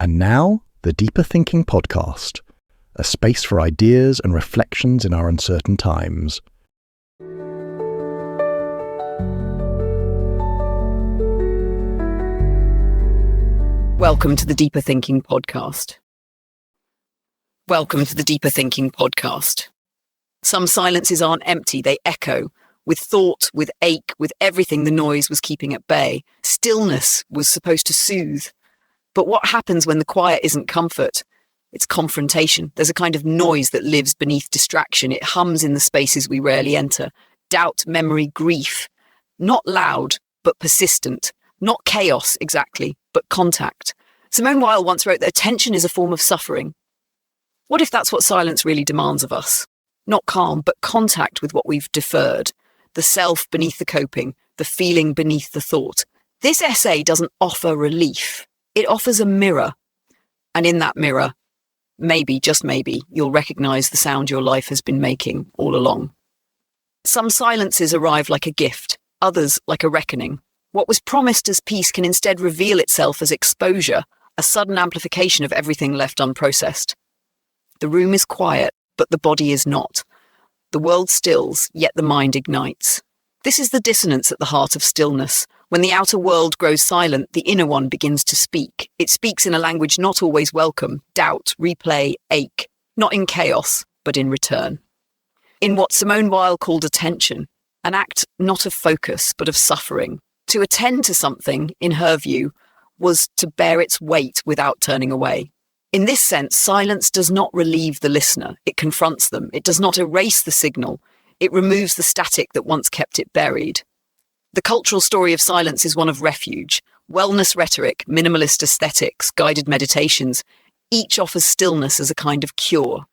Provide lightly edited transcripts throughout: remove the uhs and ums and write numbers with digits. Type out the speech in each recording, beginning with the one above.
And now, the Deeper Thinking Podcast, a space for ideas and reflections in our uncertain times. Welcome to the Deeper Thinking Podcast. Welcome to the Deeper Thinking Podcast. Some silences aren't empty, they echo, with thought, with ache, with everything the noise was keeping at bay. Stillness was supposed to soothe. But what happens when the quiet isn't comfort? It's confrontation. There's a kind of noise that lives beneath distraction. It hums in the spaces we rarely enter. Doubt, memory, grief. Not loud, but persistent. Not chaos, exactly, but contact. Simone Weil once wrote that attention is a form of suffering. What if that's what silence really demands of us? Not calm, but contact with what we've deferred. The self beneath the coping, the feeling beneath the thought. This essay doesn't offer relief. It offers a mirror. And in that mirror, maybe, just maybe, you'll recognise the sound your life has been making all along. Some silences arrive like a gift, others like a reckoning. What was promised as peace can instead reveal itself as exposure, a sudden amplification of everything left unprocessed. The room is quiet, but the body is not. The world stills, yet the mind ignites. This is the dissonance at the heart of stillness. When the outer world grows silent, the inner one begins to speak. It speaks in a language not always welcome, doubt, replay, ache, not in chaos, but in return. In what Simone Weil called attention, an act not of focus, but of suffering. To attend to something, in her view, was to bear its weight without turning away. In this sense, silence does not relieve the listener. It confronts them. It does not erase the signal. It removes the static that once kept it buried. The cultural story of silence is one of refuge. Wellness rhetoric, minimalist aesthetics, guided meditations, each offers stillness as a kind of cure.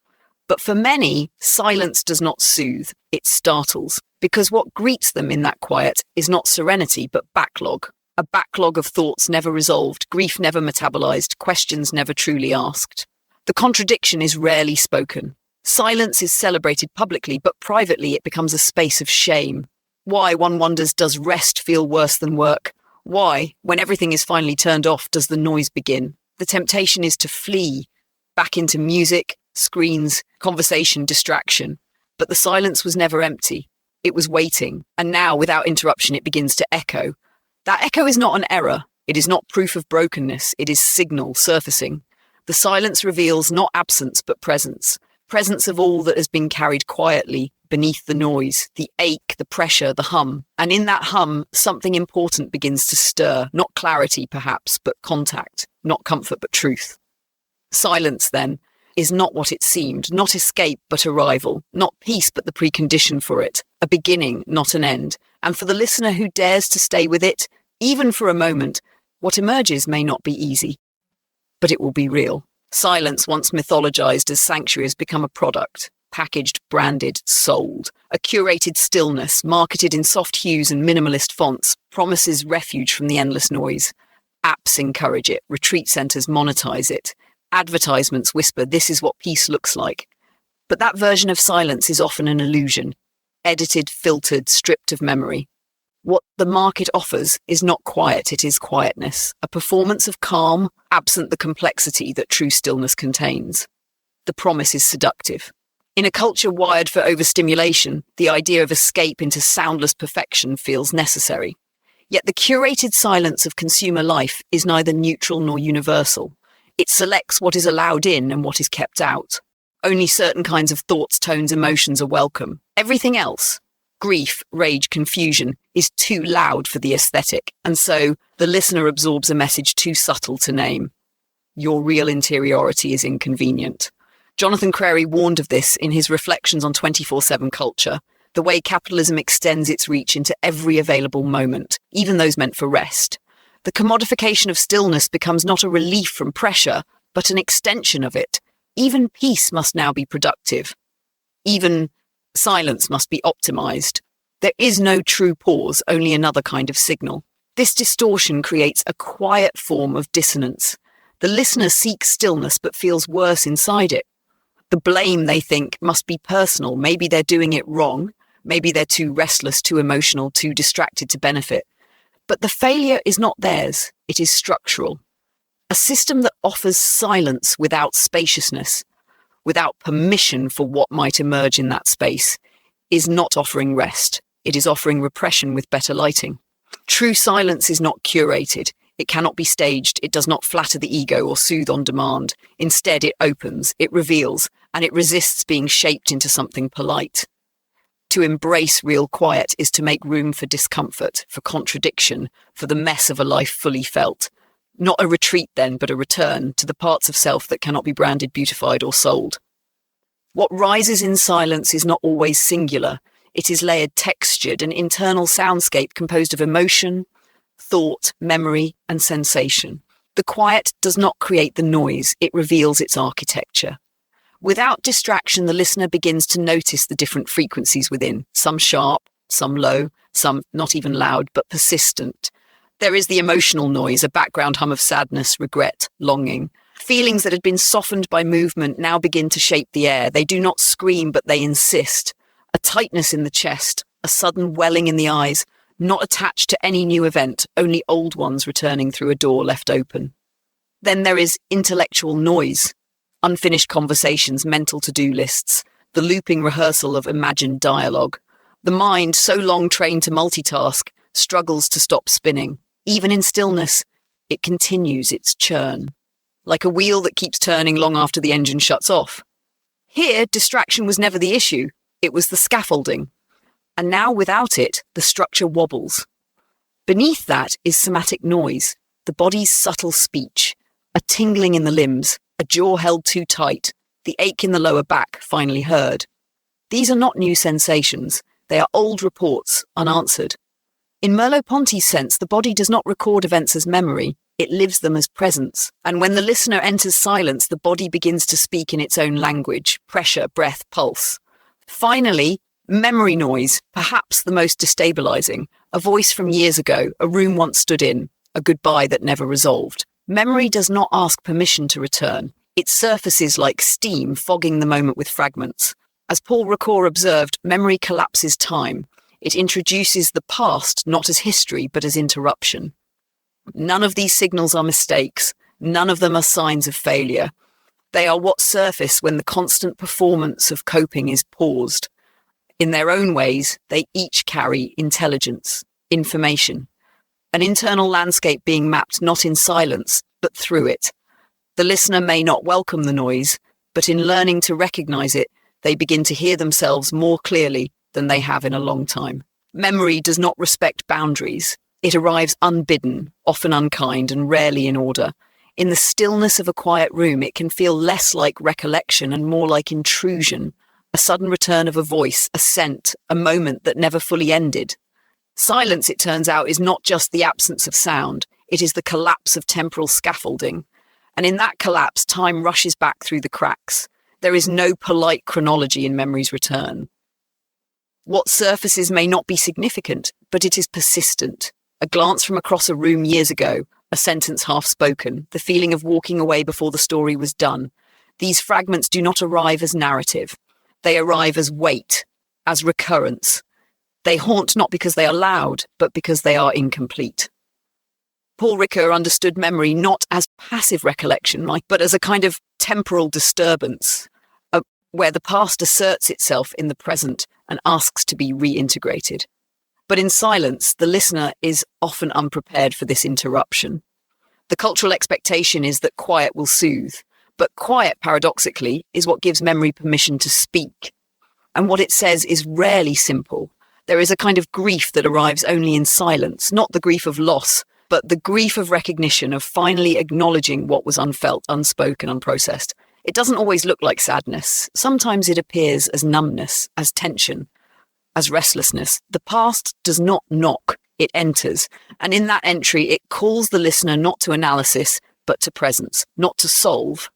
But for many, silence does not soothe, it startles, because what greets them in that quiet is not serenity, but backlog. A backlog of thoughts never resolved, grief never metabolized, questions never truly asked. The contradiction is rarely spoken. Silence is celebrated publicly, but privately it becomes a space of shame. Why, one wonders, does rest feel worse than work? Why, when everything is finally turned off, does the noise begin? The temptation is to flee, back into music, screens, conversation, distraction. But the silence was never empty. It was waiting, and now, without interruption, it begins to echo. That echo is not an error. It is not proof of brokenness. It is signal surfacing. The silence reveals not absence, but presence. Presence of all that has been carried quietly beneath the noise, the ache, the pressure, the hum. And in that hum, something important begins to stir. Not clarity, perhaps, but contact. Not comfort, but truth. Silence, then, is not what it seemed. Not escape, but arrival. Not peace, but the precondition for it. A beginning, not an end. And for the listener who dares to stay with it, even for a moment, what emerges may not be easy. But it will be real. Silence, once mythologized as sanctuary, has become a product. Packaged, branded, sold. A curated stillness, marketed in soft hues and minimalist fonts, promises refuge from the endless noise. Apps encourage it. Retreat centers monetize it. Advertisements whisper, this is what peace looks like. But that version of silence is often an illusion. Edited, filtered, stripped of memory. What the market offers is not quiet, it is quietness. A performance of calm, absent the complexity that true stillness contains. The promise is seductive. In a culture wired for overstimulation, the idea of escape into soundless perfection feels necessary. Yet the curated silence of consumer life is neither neutral nor universal. It selects what is allowed in and what is kept out. Only certain kinds of thoughts, tones, emotions are welcome. Everything else, grief, rage, confusion, is too loud for the aesthetic, and so the listener absorbs a message too subtle to name. Your real interiority is inconvenient. Jonathan Crary warned of this in his reflections on 24/7 culture, the way capitalism extends its reach into every available moment, even those meant for rest. The commodification of stillness becomes not a relief from pressure, but an extension of it. Even peace must now be productive. Even silence must be optimized. There is no true pause, only another kind of signal. This distortion creates a quiet form of dissonance. The listener seeks stillness but feels worse inside it. The blame, they think, must be personal. Maybe they're doing it wrong. Maybe they're too restless, too emotional, too distracted to benefit. But the failure is not theirs. It is structural. A system that offers silence without spaciousness, without permission for what might emerge in that space, is not offering rest. It is offering repression with better lighting. True silence is not curated. It cannot be staged. It does not flatter the ego or soothe on demand. Instead, it opens, it reveals, and it resists being shaped into something polite. To embrace real quiet is to make room for discomfort, for contradiction, for the mess of a life fully felt. Not a retreat then, but a return to the parts of self that cannot be branded, beautified, or sold. What rises in silence is not always singular. It is layered, textured, an internal soundscape composed of emotion, thought, memory, and sensation. The quiet does not create the noise, it reveals its architecture. Without distraction, the listener begins to notice the different frequencies within, some sharp, some low, some not even loud, but persistent. There is the emotional noise, a background hum of sadness, regret, longing. Feelings that had been softened by movement now begin to shape the air. They do not scream, but they insist. A tightness in the chest, a sudden welling in the eyes, not attached to any new event, only old ones returning through a door left open. Then there is intellectual noise, unfinished conversations, mental to-do lists, the looping rehearsal of imagined dialogue. The mind, so long trained to multitask, struggles to stop spinning. Even in stillness, it continues its churn, like a wheel that keeps turning long after the engine shuts off. Here, distraction was never the issue. It was the scaffolding. And now, without it, the structure wobbles. Beneath that is somatic noise, the body's subtle speech, a tingling in the limbs, a jaw held too tight, the ache in the lower back finally heard. These are not new sensations. They are old reports, unanswered. In Merleau-Ponty's sense, the body does not record events as memory, it lives them as presence. And when the listener enters silence, the body begins to speak in its own language, pressure, breath, pulse. Finally, memory noise, perhaps the most destabilizing, a voice from years ago, a room once stood in, a goodbye that never resolved. Memory does not ask permission to return. It surfaces like steam, fogging the moment with fragments. As Paul Ricoeur observed, memory collapses time. It introduces the past not as history, but as interruption. None of these signals are mistakes. None of them are signs of failure. They are what surface when the constant performance of coping is paused. In their own ways, they each carry intelligence, information, an internal landscape being mapped not in silence, but through it. The listener may not welcome the noise, but in learning to recognize it, they begin to hear themselves more clearly than they have in a long time. Memory does not respect boundaries. It arrives unbidden, often unkind, and rarely in order. In the stillness of a quiet room, it can feel less like recollection and more like intrusion, a sudden return of a voice, a scent, a moment that never fully ended. Silence, it turns out, is not just the absence of sound. It is the collapse of temporal scaffolding. And in that collapse, time rushes back through the cracks. There is no polite chronology in memory's return. What surfaces may not be significant, but it is persistent. A glance from across a room years ago, a sentence half spoken, the feeling of walking away before the story was done. These fragments do not arrive as narrative. They arrive as weight, as recurrence. They haunt not because they are loud, but because they are incomplete. Paul Ricoeur understood memory not as passive recollection, but as a kind of temporal disturbance, where the past asserts itself in the present and asks to be reintegrated. But in silence, the listener is often unprepared for this interruption. The cultural expectation is that quiet will soothe, but quiet, paradoxically, is what gives memory permission to speak. And what it says is rarely simple. There is a kind of grief that arrives only in silence, not the grief of loss, but the grief of recognition, of finally acknowledging what was unfelt, unspoken, unprocessed. It doesn't always look like sadness. Sometimes it appears as numbness, as tension, as restlessness. The past does not knock, it enters. And in that entry, it calls the listener not to analysis, but to presence, not to solve,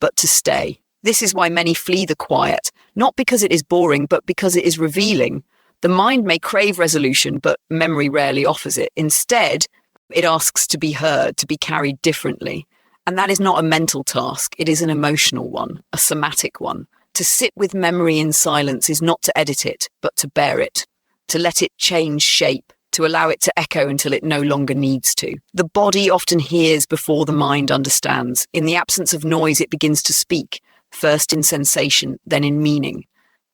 but to stay. This is why many flee the quiet, not because it is boring, but because it is revealing. The mind may crave resolution, but memory rarely offers it. Instead, it asks to be heard, to be carried differently. And that is not a mental task. It is an emotional one, a somatic one. To sit with memory in silence is not to edit it, but to bear it, to let it change shape, to allow it to echo until it no longer needs to. The body often hears before the mind understands. In the absence of noise, it begins to speak, first in sensation, then in meaning.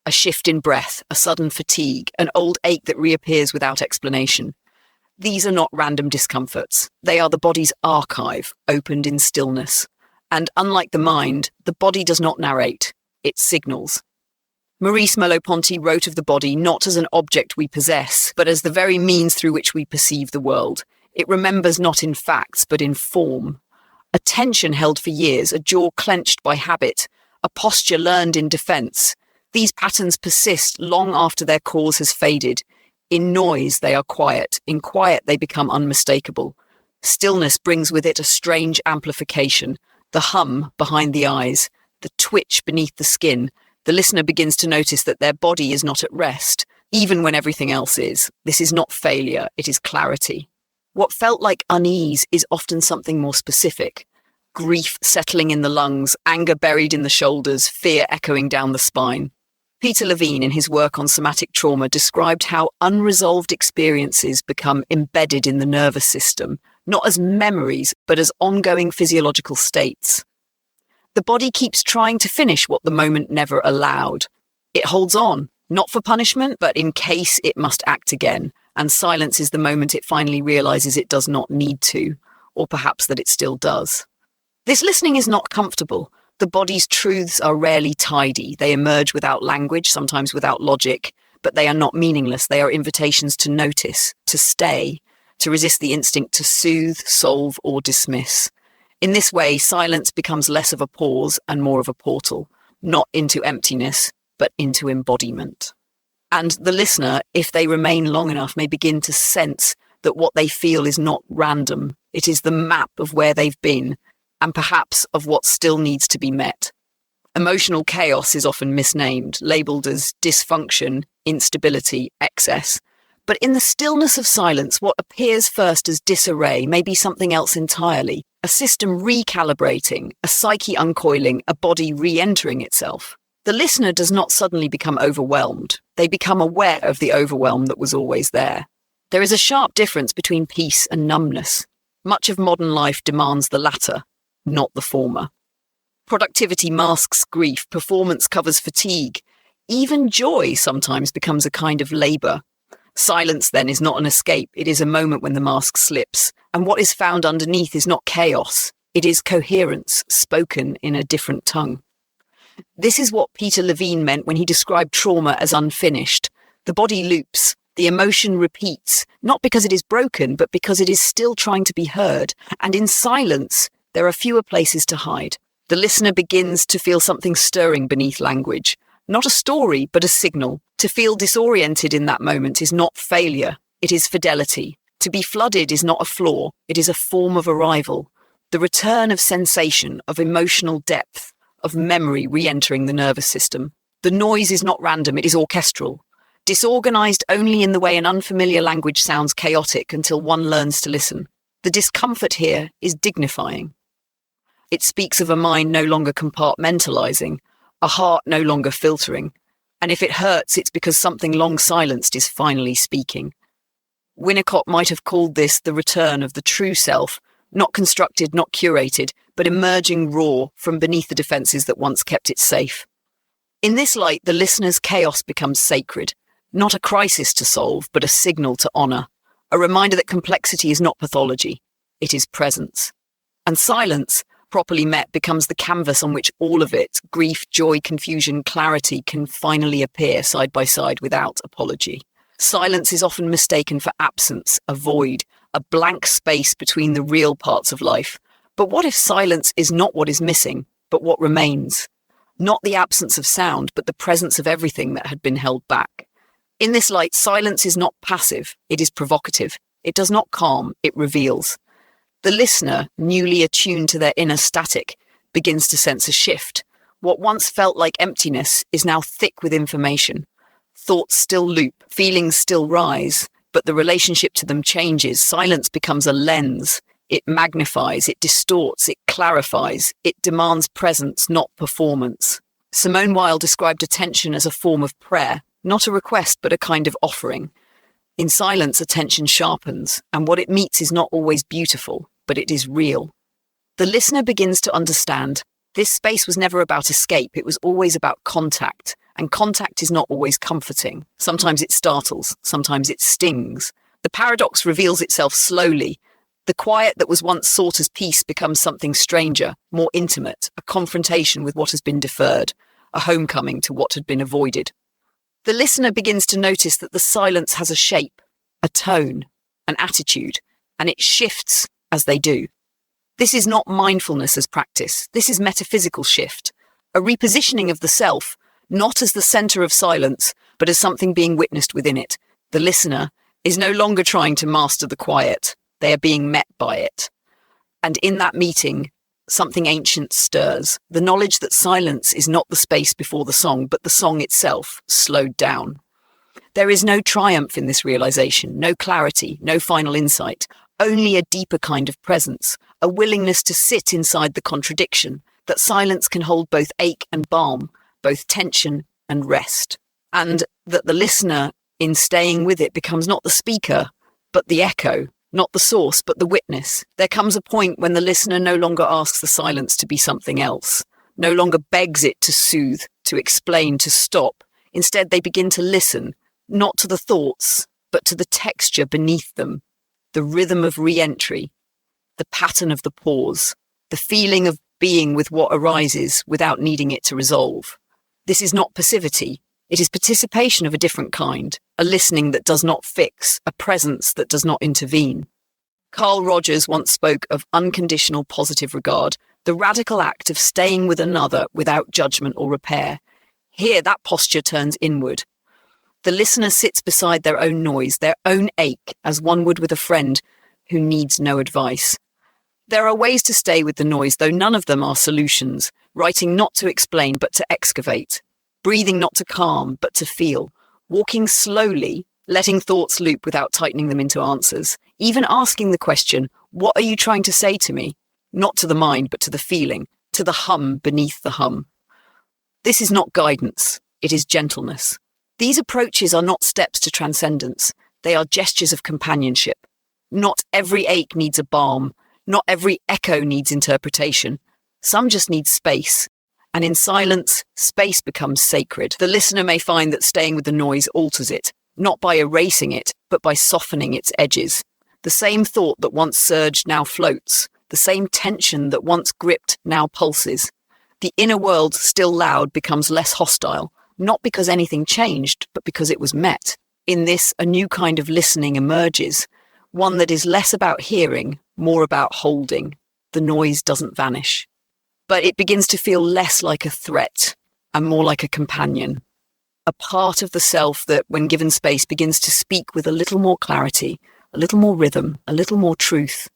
A shift in breath, a sudden fatigue, an old ache that reappears without explanation. These are not random discomforts. They are the body's archive, opened in stillness. And unlike the mind, the body does not narrate, it signals. Maurice Merleau-Ponty wrote of the body not as an object we possess, but as the very means through which we perceive the world. It remembers not in facts, but in form. A tension held for years, a jaw clenched by habit, a posture learned in defense. These patterns persist long after their cause has faded. In noise, they are quiet. In quiet, they become unmistakable. Stillness brings with it a strange amplification, the hum behind the eyes, the twitch beneath the skin. The listener begins to notice that their body is not at rest, even when everything else is. This is not failure, it is clarity. What felt like unease is often something more specific. Grief settling in the lungs, anger buried in the shoulders, fear echoing down the spine. Peter Levine, in his work on somatic trauma, described how unresolved experiences become embedded in the nervous system, not as memories, but as ongoing physiological states. The body keeps trying to finish what the moment never allowed. It holds on, not for punishment, but in case it must act again. And silence is the moment it finally realizes it does not need to, or perhaps that it still does. This listening is not comfortable. The body's truths are rarely tidy. They emerge without language, sometimes without logic, but they are not meaningless. They are invitations to notice, to stay, to resist the instinct to soothe, solve, or dismiss. In this way, silence becomes less of a pause and more of a portal, not into emptiness, but into embodiment. And the listener, if they remain long enough, may begin to sense that what they feel is not random. It is the map of where they've been, and perhaps of what still needs to be met. Emotional chaos is often misnamed, labelled as dysfunction, instability, excess. But in the stillness of silence, what appears first as disarray may be something else entirely. A system recalibrating, a psyche uncoiling, a body re-entering itself. The listener does not suddenly become overwhelmed. They become aware of the overwhelm that was always there. There is a sharp difference between peace and numbness. Much of modern life demands the latter, not the former. Productivity masks grief, performance covers fatigue. Even joy sometimes becomes a kind of labour. Silence, then, is not an escape. It is a moment when the mask slips. And what is found underneath is not chaos. It is coherence, spoken in a different tongue. This is what Peter Levine meant when he described trauma as unfinished. The body loops. The emotion repeats, not because it is broken, but because it is still trying to be heard. And in silence, there are fewer places to hide. The listener begins to feel something stirring beneath language. Not a story, but a signal. To feel disoriented in that moment is not failure, it is fidelity. To be flooded is not a flaw, it is a form of arrival. The return of sensation, of emotional depth, of memory re-entering the nervous system. The noise is not random, it is orchestral. Disorganized only in the way an unfamiliar language sounds chaotic until one learns to listen. The discomfort here is dignifying. It speaks of a mind no longer compartmentalizing, a heart no longer filtering. And if it hurts, it's because something long silenced is finally speaking. Winnicott might have called this the return of the true self, not constructed, not curated, but emerging raw from beneath the defenses that once kept it safe. In this light, the listener's chaos becomes sacred, not a crisis to solve, but a signal to honor, a reminder that complexity is not pathology, it is presence. And silence, properly met, becomes the canvas on which all of it, grief, joy, confusion, clarity, can finally appear side by side without apology. Silence is often mistaken for absence, a void, a blank space between the real parts of life. But what if silence is not what is missing, but what remains? Not the absence of sound, but the presence of everything that had been held back. In this light, silence is not passive, it is provocative. It does not calm, it reveals. The listener, newly attuned to their inner static, begins to sense a shift. What once felt like emptiness is now thick with information. Thoughts still loop, feelings still rise, but the relationship to them changes. Silence becomes a lens. It magnifies, it distorts, it clarifies. It demands presence, not performance. Simone Weil described attention as a form of prayer, not a request, but a kind of offering. In silence, attention sharpens, and what it meets is not always beautiful, but it is real. The listener begins to understand this space was never about escape, it was always about contact, and contact is not always comforting. Sometimes it startles, sometimes it stings. The paradox reveals itself slowly. The quiet that was once sought as peace becomes something stranger, more intimate, a confrontation with what has been deferred, a homecoming to what had been avoided. The listener begins to notice that the silence has a shape, a tone, an attitude, and it shifts as they do. This is not mindfulness as practice. This is metaphysical shift, a repositioning of the self, not as the center of silence, but as something being witnessed within it. The listener is no longer trying to master the quiet. They are being met by it. And in that meeting, something ancient stirs. The knowledge that silence is not the space before the song, but the song itself, slowed down. There is no triumph in this realization, no clarity, no final insight, only a deeper kind of presence, a willingness to sit inside the contradiction, that silence can hold both ache and balm, both tension and rest, and that the listener, in staying with it, becomes not the speaker, but the echo, not the source, but the witness. There comes a point when the listener no longer asks the silence to be something else, no longer begs it to soothe, to explain, to stop. Instead, they begin to listen, not to the thoughts, but to the texture beneath them, the rhythm of re-entry, the pattern of the pause, the feeling of being with what arises without needing it to resolve. This is not passivity. It is participation of a different kind, a listening that does not fix, a presence that does not intervene. Carl Rogers once spoke of unconditional positive regard, the radical act of staying with another without judgment or repair. Here, that posture turns inward. The listener sits beside their own noise, their own ache, as one would with a friend who needs no advice. There are ways to stay with the noise, though none of them are solutions. Writing not to explain, but to excavate. Breathing not to calm, but to feel. Walking slowly, letting thoughts loop without tightening them into answers. Even asking the question, what are you trying to say to me? Not to the mind, but to the feeling, to the hum beneath the hum. This is not guidance, it is gentleness. These approaches are not steps to transcendence. They are gestures of companionship. Not every ache needs a balm. Not every echo needs interpretation. Some just need space. And in silence, space becomes sacred. The listener may find that staying with the noise alters it, not by erasing it, but by softening its edges. The same thought that once surged now floats. The same tension that once gripped now pulses. The inner world, still loud, becomes less hostile. Not because anything changed, but because it was met. In this, a new kind of listening emerges, one that is less about hearing, more about holding. The noise doesn't vanish, but it begins to feel less like a threat and more like a companion, a part of the self that, when given space, begins to speak with a little more clarity, a little more rhythm, a little more truth.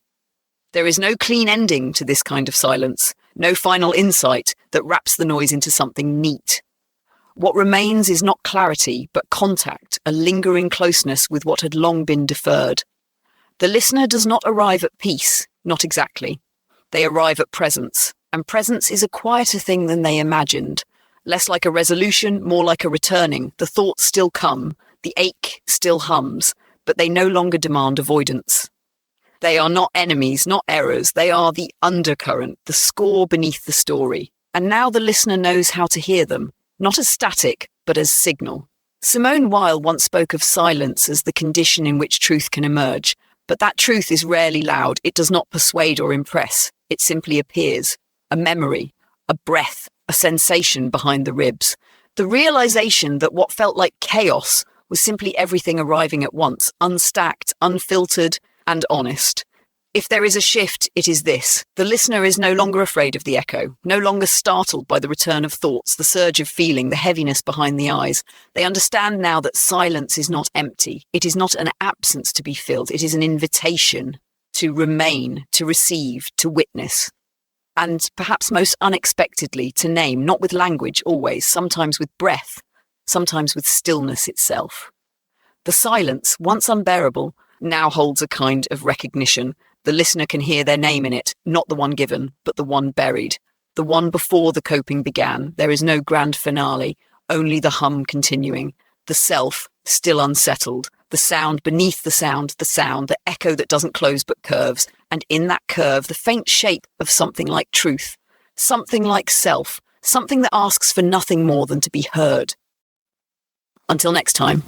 There is no clean ending to this kind of silence, no final insight that wraps the noise into something neat. What remains is not clarity, but contact, a lingering closeness with what had long been deferred. The listener does not arrive at peace, not exactly. They arrive at presence, and presence is a quieter thing than they imagined. Less like a resolution, more like a returning. The thoughts still come, the ache still hums, but they no longer demand avoidance. They are not enemies, not errors. They are the undercurrent, the score beneath the story. And now the listener knows how to hear them. Not as static, but as signal. Simone Weil once spoke of silence as the condition in which truth can emerge, but that truth is rarely loud. It does not persuade or impress. It simply appears. A memory, a breath, a sensation behind the ribs. The realization that what felt like chaos was simply everything arriving at once, unstacked, unfiltered, and honest. If there is a shift, it is this. The listener is no longer afraid of the echo, no longer startled by the return of thoughts, the surge of feeling, the heaviness behind the eyes. They understand now that silence is not empty. It is not an absence to be filled. It is an invitation to remain, to receive, to witness. And perhaps most unexpectedly, to name, not with language always, sometimes with breath, sometimes with stillness itself. The silence, once unbearable, now holds a kind of recognition. The listener can hear their name in it, not the one given, but the one buried, the one before the coping began. There is no grand finale, only the hum continuing, the self still unsettled, the the sound beneath the sound, the echo that doesn't close but curves, and in that curve, the faint shape of something like truth, something like self, something that asks for nothing more than to be heard. Until next time.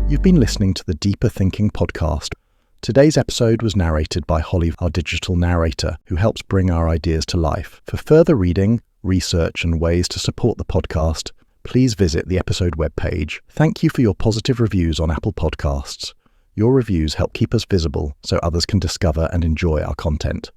You've been listening to the Deeper Thinking podcast. Today's episode was narrated by Holly, our digital narrator, who helps bring our ideas to life. For further reading, research, and ways to support the podcast, please visit the episode webpage. Thank you for your positive reviews on Apple Podcasts. Your reviews help keep us visible so others can discover and enjoy our content.